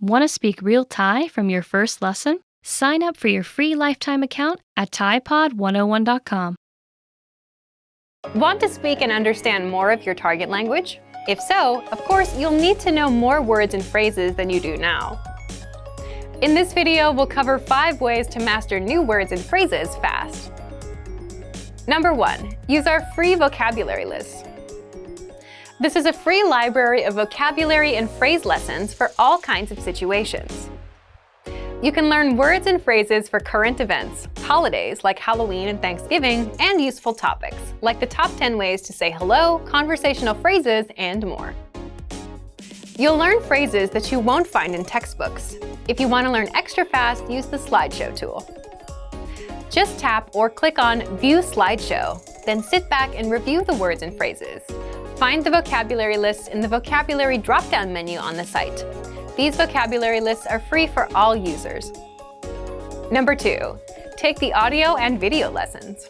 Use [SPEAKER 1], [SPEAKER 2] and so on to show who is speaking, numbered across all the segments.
[SPEAKER 1] Want to speak real Thai from your first lesson? Sign up for your free lifetime account at ThaiPod101.com.
[SPEAKER 2] Want to speak and understand more of your target language? If so, of course, you'll need to know more words and phrases than you do now. In this video, we'll cover 5 ways to master new words and phrases fast. Number 1. Use our free vocabulary list. This is a free library of vocabulary and phrase lessons for all kinds of situations. You can learn words and phrases for current events, holidays like Halloween and Thanksgiving, and useful topics like the top 10 ways to say hello, conversational phrases, and more. You'll learn phrases that you won't find in textbooks. If you want to learn extra fast, use the slideshow tool. Just tap or click on View Slideshow, then sit back and review the words and phrases. Find the vocabulary list in the vocabulary drop-down menu on the site. These vocabulary lists are free for all users. Number 2. Take the audio and video lessons.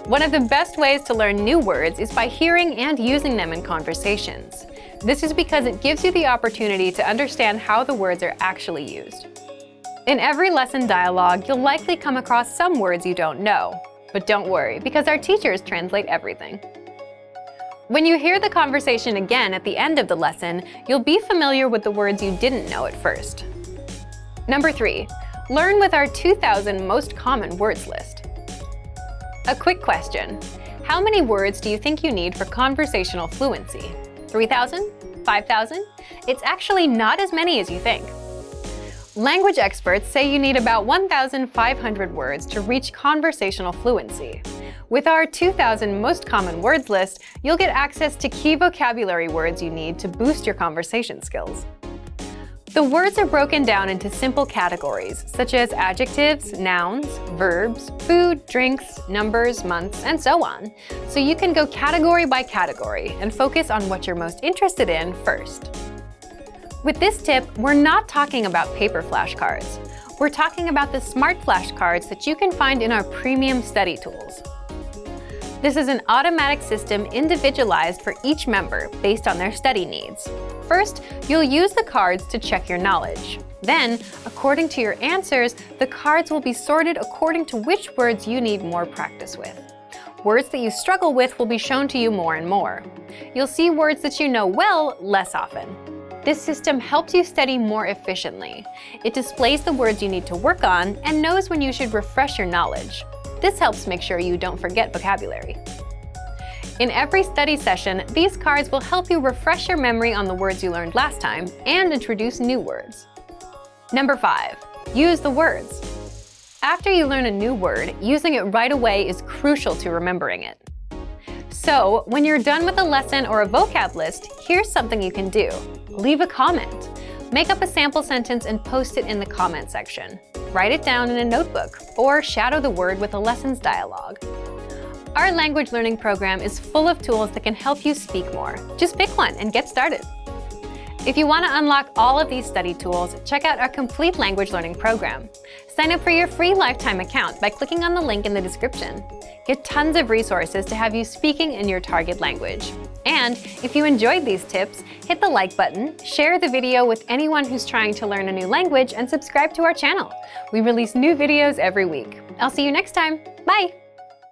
[SPEAKER 2] One of the best ways to learn new words is by hearing and using them in conversations. This is because it gives you the opportunity to understand how the words are actually used. In every lesson dialogue, you'll likely come across some words you don't know. But don't worry, because our teachers translate everything. When you hear the conversation again at the end of the lesson, you'll be familiar with the words you didn't know at first. Number 3. Learn with our 2,000 most common words list. A quick question. How many words do you think you need for conversational fluency? 3,000? 5,000? It's actually not as many as you think. Language experts say you need about 1,500 words to reach conversational fluency. With our 2,000 most common words list, you'll get access to key vocabulary words you need to boost your conversation skills. The words are broken down into simple categories, such as adjectives, nouns, verbs, food, drinks, numbers, months, and so on. So you can go category by category and focus on what you're most interested in first. With this tip, we're not talking about paper flashcards. We're talking about the smart flashcards that you can find in our premium study tools. This is an automatic system individualized for each member based on their study needs. First, you'll use the cards to check your knowledge. Then, according to your answers, the cards will be sorted according to which words you need more practice with. Words that you struggle with will be shown to you more and more. You'll see words that you know well less often. This system helps you study more efficiently. It displays the words you need to work on and knows when you should refresh your knowledge. This helps make sure you don't forget vocabulary. In every study session, these cards will help you refresh your memory on the words you learned last time and introduce new words. Number 5. Use the words. After you learn a new word, using it right away is crucial to remembering it. So, when you're done with a lesson or a vocab list, here's something you can do. Leave a comment. Make up a sample sentence and post it in the comment section. Write it down in a notebook, or shadow the word with a lessons dialogue. Our language learning program is full of tools that can help you speak more. Just pick one and get started. If you want to unlock all of these study tools, check out our complete language learning program. Sign up for your free lifetime account by clicking on the link in the description. Get tons of resources to have you speaking in your target language. And if you enjoyed these tips, hit the like button, share the video with anyone who's trying to learn a new language, and subscribe to our channel. We release new videos every week. I'll see you next time. Bye!